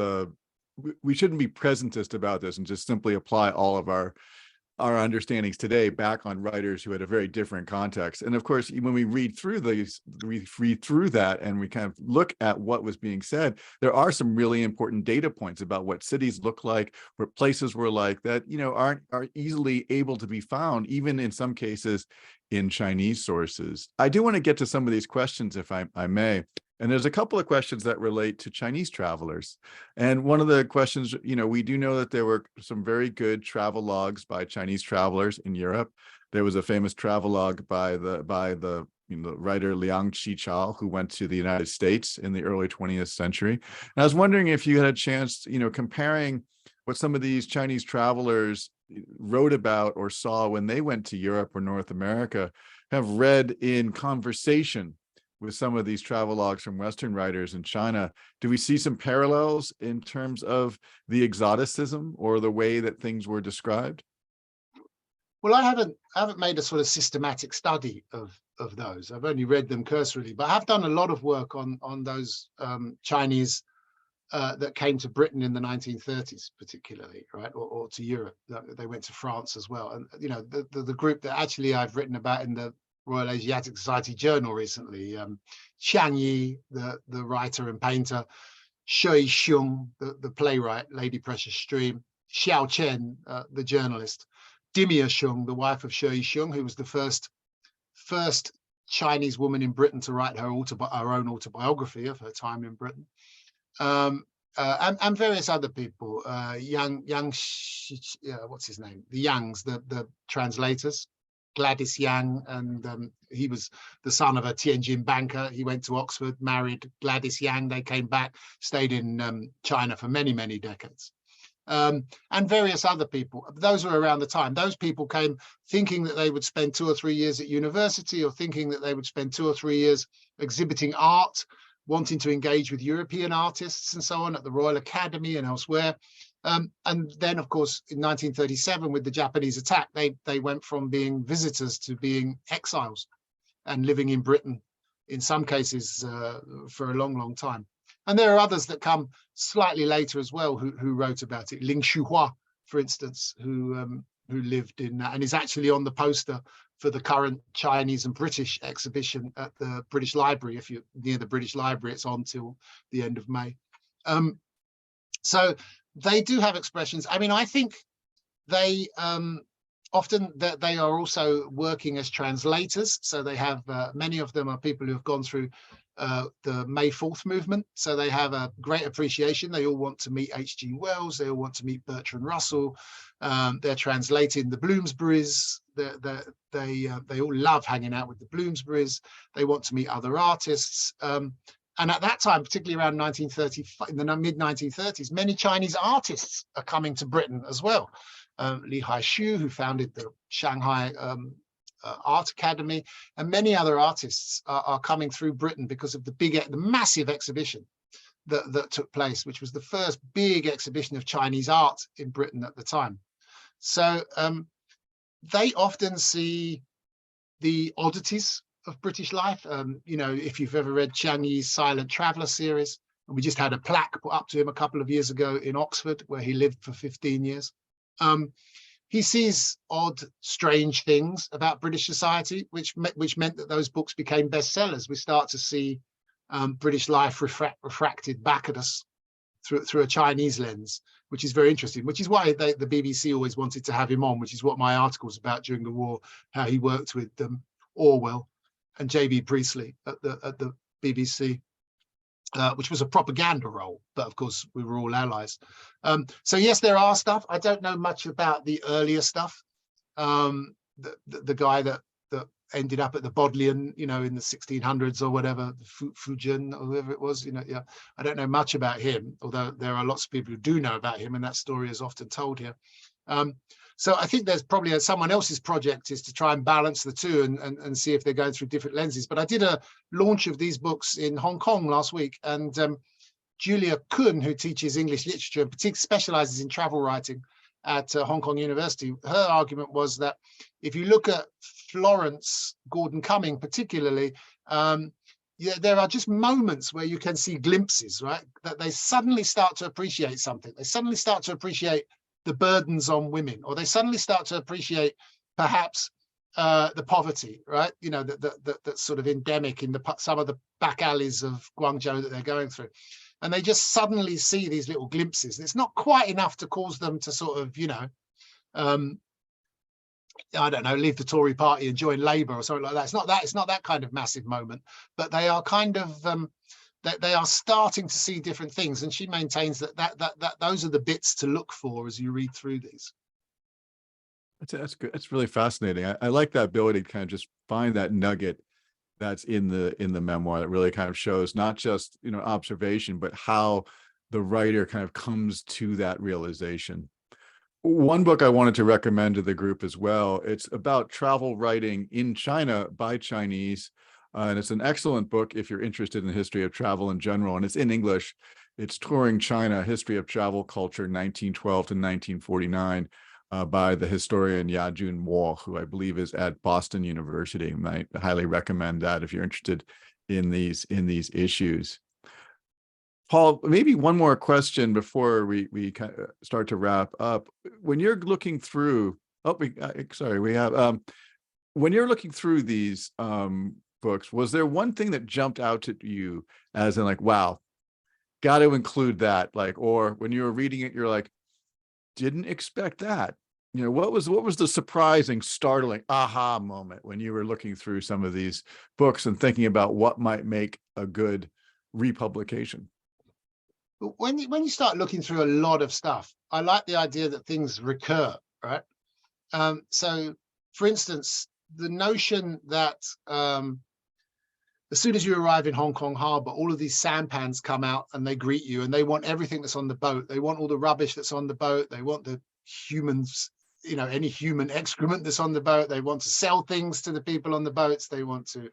we shouldn't be presentist about this and just simply apply all of our understandings today back on writers who had a very different context. And of course, when we read through that and we kind of look at what was being said, there are some really important data points about what cities look like, what places were like that, you know, are easily able to be found, even in some cases in Chinese sources. I do want to get to some of these questions, if I may. And there's a couple of questions that relate to Chinese travelers. And one of the questions, you know, we do know that there were some very good travel logs by Chinese travelers in Europe. There was a famous travel log by the writer Liang Qichao, who went to the United States in the early 20th century. And I was wondering if you had a chance, you know, comparing what some of these Chinese travelers wrote about or saw when they went to Europe or North America, have read in conversation with some of these travel logs from Western writers in China. Do we see some parallels in terms of the exoticism or the way that things were described? Well, I haven't made a sort of systematic study of those. I've only read them cursorily, but I've done a lot of work on those Chinese that came to Britain in the 1930s, particularly, right, or to Europe. They went to France as well. And you know, the group that actually I've written about in the Royal Asiatic Society Journal recently, Xiang Yi, the writer and painter, Shui Xiong, the playwright, Lady Precious Stream, Xiao Chen, the journalist, Dimia Xiong, the wife of Shui Xiong, who was the first Chinese woman in Britain to write her own autobiography of her time in Britain, and various other people, what's his name? The Yangs, the translators, Gladys Yang, and he was the son of a Tianjin banker. He went to Oxford, married Gladys Yang. They came back, stayed in China for many, many decades. And various other people. Those were around the time. Those people came thinking that they would spend 2 or 3 years at university, or thinking that they would spend 2 or 3 years exhibiting art, wanting to engage with European artists and so on at the Royal Academy and elsewhere. And then, of course, in 1937, with the Japanese attack, they went from being visitors to being exiles and living in Britain, in some cases, for a long, long time. And there are others that come slightly later as well who wrote about it. Ling Shuhua, for instance, who lived in and is actually on the poster for the current Chinese and British exhibition at the British Library. If you're near the British Library, it's on till the end of May. So they do have expressions. I mean, I think they often that they are also working as translators. So they have many of them are people who have gone through the May 4th movement. So they have a great appreciation. They all want to meet H.G. Wells. They all want to meet Bertrand Russell. They're translating the Bloomsburys. They all love hanging out with the Bloomsburys. They want to meet other artists. And at that time, particularly around 1930, in the mid-1930s, many Chinese artists are coming to Britain as well. Li Haixu, who founded the Shanghai Art Academy, and many other artists are coming through Britain because of the massive exhibition that took place, which was the first big exhibition of Chinese art in Britain at the time. So they often see the oddities of British life. You know, if you've ever read Xiang Yi's Silent Traveller series, and we just had a plaque put up to him a couple of years ago in Oxford, where he lived for 15 years. He sees odd, strange things about British society, which meant that those books became bestsellers. We start to see British life refracted back at us through a Chinese lens, which is very interesting, which is why the BBC always wanted to have him on, which is what my article was about during the war, how he worked with Orwell and J.B. Priestley at the BBC. which was a propaganda role, but of course we were all allies. So yes, there are stuff. I don't know much about the earlier stuff. The guy that ended up at the Bodleian, you know, in the 1600s or whatever, Fujian or whoever it was, you know, yeah, I don't know much about him, although there are lots of people who do know about him, and that story is often told here. So I think there's probably someone else's project is to try and balance the two and see if they're going through different lenses. But I did a launch of these books in Hong Kong last week, and Julia Kuhn, who teaches English literature and particularly specializes in travel writing at Hong Kong University, her argument was that if you look at Florence Gordon Cumming particularly, yeah, there are just moments where you can see glimpses, right? That they suddenly start to appreciate something. They suddenly start to appreciate the burdens on women, or they suddenly start to appreciate perhaps the poverty, right? You know, that's sort of endemic in some of the back alleys of Guangzhou that they're going through. And they just suddenly see these little glimpses. It's not quite enough to cause them to sort of, you know, I don't know, leave the Tory party and join Labour or something like that. It's not that kind of massive moment, but they are kind of they are starting to see different things. And she maintains that those are the bits to look for as you read through these. That's good. That's really fascinating. I like that ability to kind of just find that nugget that's in the memoir that really kind of shows not just, you know, observation, but how the writer kind of comes to that realization. One book I wanted to recommend to the group as well, it's about travel writing in China by Chinese. And it's an excellent book if you're interested in the history of travel in general, and it's in English. It's Touring China, History of Travel Culture, 1912 to 1949, by the historian Yajun Mo, who I believe is at Boston University. And I highly recommend that if you're interested in these issues. Paul, maybe one more question before we kind of start to wrap up. When you're looking through, when you're looking through these books, was there one thing that jumped out to you as in like, wow, got to include that? Like, or when you were reading it, you're like, didn't expect that. You know, what was the surprising, startling aha moment when you were looking through some of these books and thinking about what might make a good republication? When you start looking through a lot of stuff, I like the idea that things recur, right? So, for instance, the notion that as soon as you arrive in Hong Kong Harbour, all of these sampans come out and they greet you, and they want everything that's on the boat. They want all the rubbish that's on the boat. They want the humans, you know, any human excrement that's on the boat. They want to sell things to the people on the boats. They want to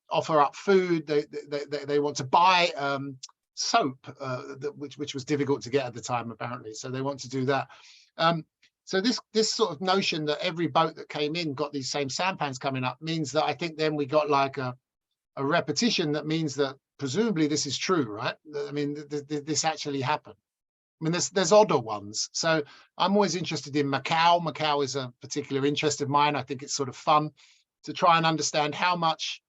offer up food. They want to buy soap, which was difficult to get at the time, apparently. So they want to do that. So this sort of notion that every boat that came in got these same sampans coming up means that I think then we got like a repetition that means that presumably this is true, right? I mean, this actually happened. I mean, there's odder ones. So I'm always interested in Macau. Macau is a particular interest of mine. I think it's sort of fun to try and understand how much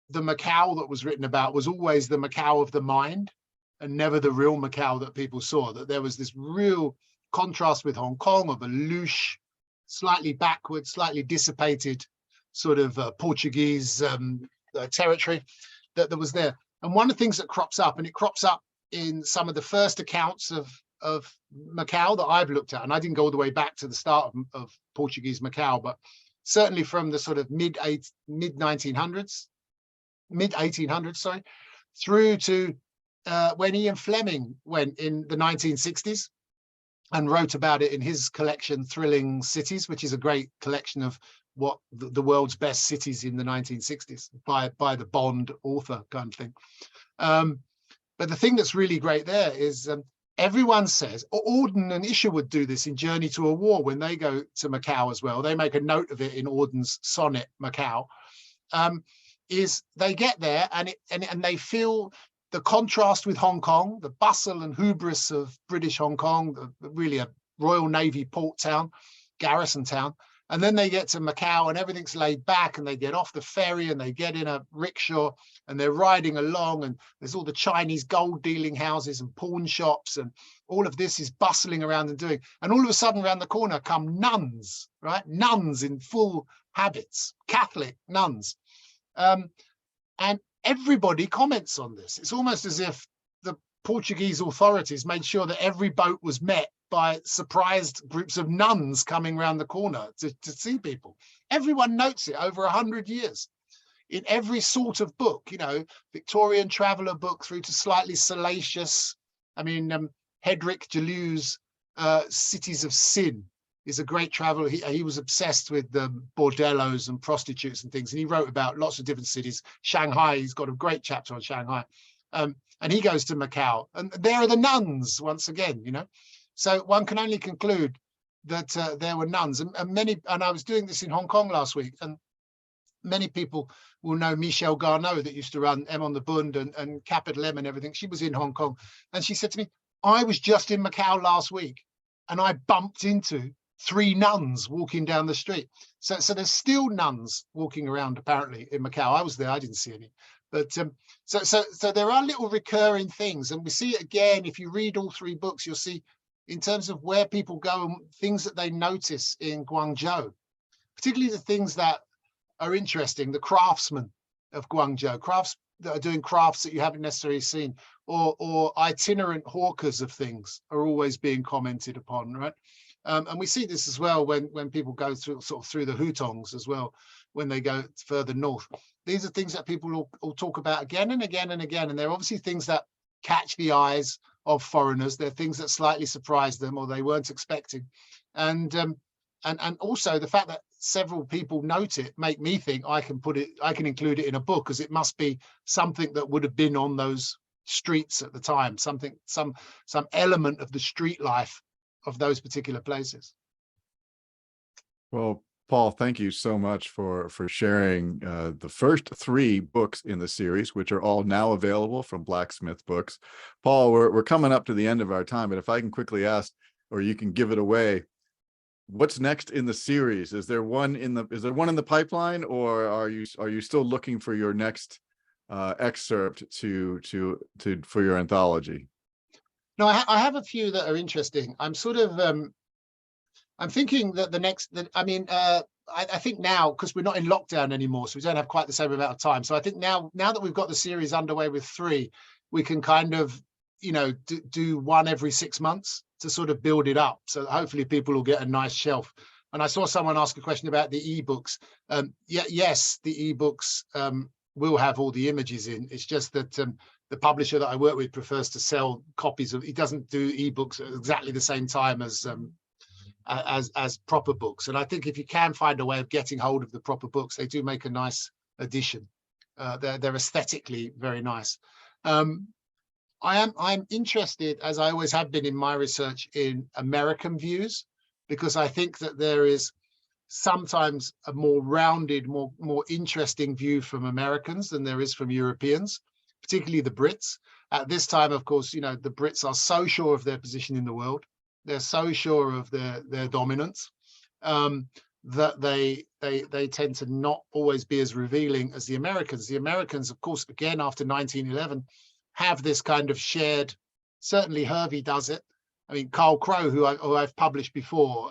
the Macau that was written about was always the Macau of the mind and never the real Macau that people saw, that there was this real contrast with Hong Kong of a louche, slightly backward, slightly dissipated sort of Portuguese territory that was there. And one of the things that crops up, and it crops up in some of the first accounts of Macau that I've looked at, and I didn't go all the way back to the start of Portuguese Macau, but certainly from the sort of mid 1800s, sorry, through to when Ian Fleming went in the 1960s and wrote about it in his collection Thrilling Cities, which is a great collection of what the world's best cities in the 1960s by the Bond author kind of thing. But the thing that's really great there is everyone says, Auden and Isherwood do this in Journey to a War when they go to Macau as well. They make a note of it in Auden's sonnet, Macau. Is they get there and they feel the contrast with Hong Kong, the bustle and hubris of British Hong Kong, really a Royal Navy port town, garrison town. And then they get to Macau and everything's laid back, and they get off the ferry and they get in a rickshaw and they're riding along, and there's all the Chinese gold dealing houses and pawn shops, and all of this is bustling around and doing. And all of a sudden around the corner come nuns, right? Nuns in full habits, Catholic nuns. And everybody comments on this. It's almost as if the Portuguese authorities made sure that every boat was met by surprised groups of nuns coming around the corner to see people. Everyone notes it over 100 years. In every sort of book, you know, Victorian traveller book through to slightly salacious. I mean, Hedrick Gelew's Cities of Sin is a great traveller. He was obsessed with bordellos and prostitutes and things, and he wrote about lots of different cities. Shanghai, he's got a great chapter on Shanghai. And he goes to Macau, and there are the nuns once again, you know. So one can only conclude that there were nuns, and I was doing this in Hong Kong last week, and many people will know Michelle Garneau that used to run M on the Bund and Capital M and everything. She was in Hong Kong, and she said to me, I was just in Macau last week, and I bumped into 3 nuns walking down the street. So there's still nuns walking around apparently in Macau. I was there, I didn't see any. But so there are little recurring things, and we see it again. If you read all 3 books, you'll see in terms of where people go and things that they notice in Guangzhou, particularly the things that are interesting, the craftsmen of Guangzhou, crafts that are doing crafts that you haven't necessarily seen, or itinerant hawkers of things are always being commented upon, right? And we see this as well when people go through the hutongs as well, when they go further north. These are things that people will talk about again and again and again, and they're obviously things that catch the eyes of foreigners. They're things that slightly surprise them or they weren't expecting, and also the fact that several people note it make me think I can include it in a book, because it must be something that would have been on those streets at the time, some element of the street life of those particular places. Well, Paul, thank you so much for sharing the first 3 books in the series, which are all now available from Blacksmith Books. Paul, we're coming up to the end of our time, but if I can quickly ask, or you can give it away, what's next in the series? Is there one in the pipeline, or are you still looking for your next excerpt for your anthology? No, I have a few that are interesting. I'm sort of I'm thinking that I think now, because we're not in lockdown anymore, so we don't have quite the same amount of time. So I think now that we've got the series underway with 3, we can kind of, you know, do one every 6 months to sort of build it up. So hopefully people will get a nice shelf. And I saw someone ask a question about the ebooks. Yes, the ebooks will have all the images in. It's just that the publisher that I work with prefers to sell copies of. He doesn't do ebooks at exactly the same time as proper books. And I think if you can find a way of getting hold of the proper books, they do make a nice addition. They're aesthetically very nice. I'm interested, as I always have been in my research, in American views, because I think that there is sometimes a more rounded, more interesting view from Americans than there is from Europeans, particularly the Brits. At this time, of course, you know, the Brits are so sure of their position in the world. They're so sure of their dominance that they tend to not always be as revealing as the Americans. The Americans, of course, again, after 1911, have this kind of shared, certainly Harvey does it. I mean, Carl Crowe, who I've published before,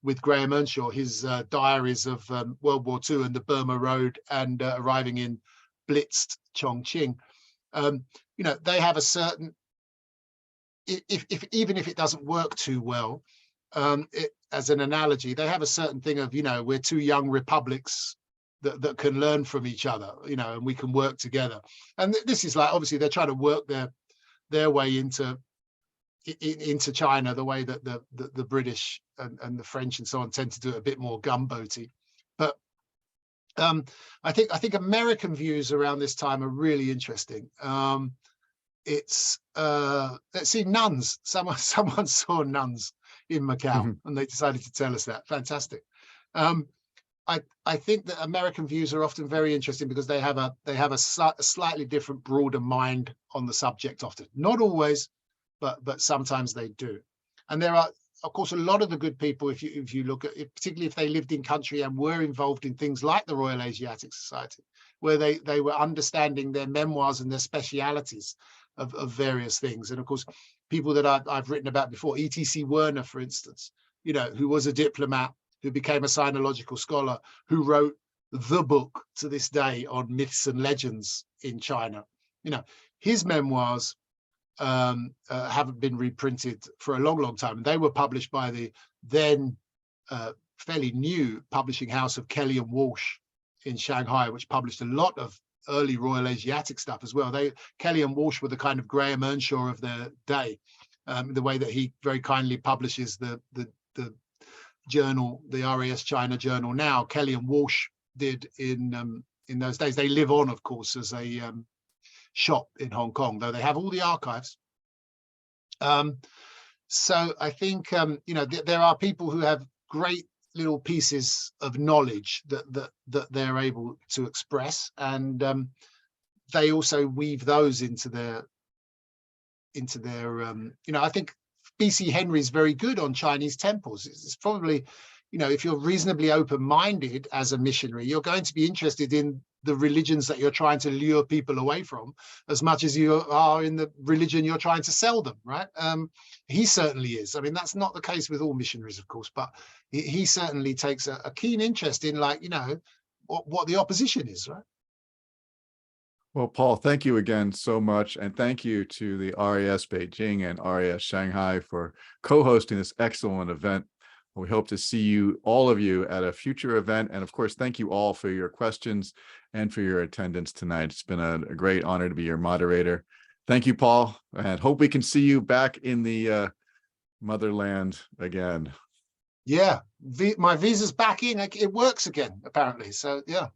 with Graham Earnshaw, his diaries of World War II and the Burma Road and arriving in blitzed Chongqing. You know, they have a certain, even if it doesn't work too well, as an analogy, they have a certain thing of, you know, we're 2 young republics that can learn from each other, you know, and we can work together. And this is like, obviously they're trying to work their way into China the way that the British and the French and so on tend to do it a bit more gunboaty. But I think American views around this time are really interesting. It's let's see, nuns. Someone saw nuns in Macau, and they decided to tell us that. Fantastic. I think that American views are often very interesting because they have a slightly different, broader mind on the subject. Often, not always, but sometimes they do. And there are, of course, a lot of the good people, if you look at it, particularly if they lived in country and were involved in things like the Royal Asiatic Society, where they were understanding their memoirs and their specialities of various things. And of course, people that I've written about before, E.T.C. Werner, for instance, you know, who was a diplomat, who became a sinological scholar, who wrote the book to this day on myths and legends in China. You know, his memoirs haven't been reprinted for a long time. They were published by the then fairly new publishing house of Kelly and Walsh in Shanghai, which published a lot of early Royal Asiatic stuff as well. Kelly and Walsh were the kind of Graham Earnshaw of their day, the way that he very kindly publishes the journal, the RAS China journal now. Kelly and Walsh did in those days. They live on, of course, as a shop in Hong Kong, though they have all the archives. So I think you know, there are people who have great little pieces of knowledge that they're able to express, and they also weave those into their you know, I think B.C. Henry's very good on Chinese temples. It's probably, you know, if you're reasonably open-minded as a missionary, you're going to be interested in the religions that you're trying to lure people away from as much as you are in the religion you're trying to sell them, right? He certainly is. I mean, that's not the case with all missionaries, of course, but he certainly takes a keen interest in, like, you know, what the opposition is, right? Well, Paul, thank you again so much. And thank you to the RAS Beijing and RAS Shanghai for co-hosting this excellent event. We hope to see you, all of you, at a future event. And of course, thank you all for your questions and for your attendance tonight. It's been a great honor to be your moderator. Thank you, Paul, and hope we can see you back in the motherland again. Yeah, my visa's back in. It works again, apparently. So yeah.